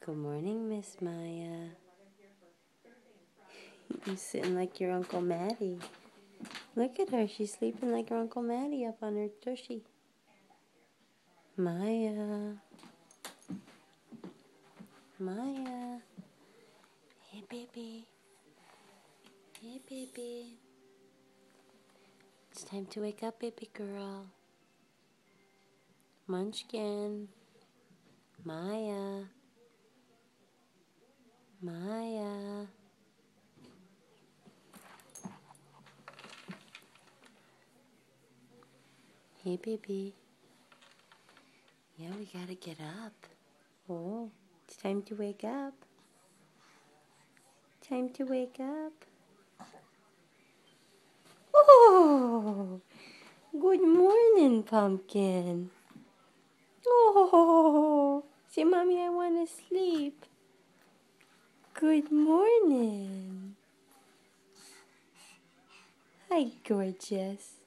Good morning, Miss Maya. You sitting like your Uncle Maddie. Look at her. She's sleeping like her Uncle Maddie up on her tushy. Maya. Maya. Hey, baby. Hey, baby. It's time to wake up, baby girl. Munchkin. Maya. Maya. Hey, baby. Yeah, we gotta get up. Oh, it's time to wake up. Time to wake up. Oh, good morning, Pumpkin. Oh, say, Mommy, I want to sleep. Good morning. Hi, gorgeous.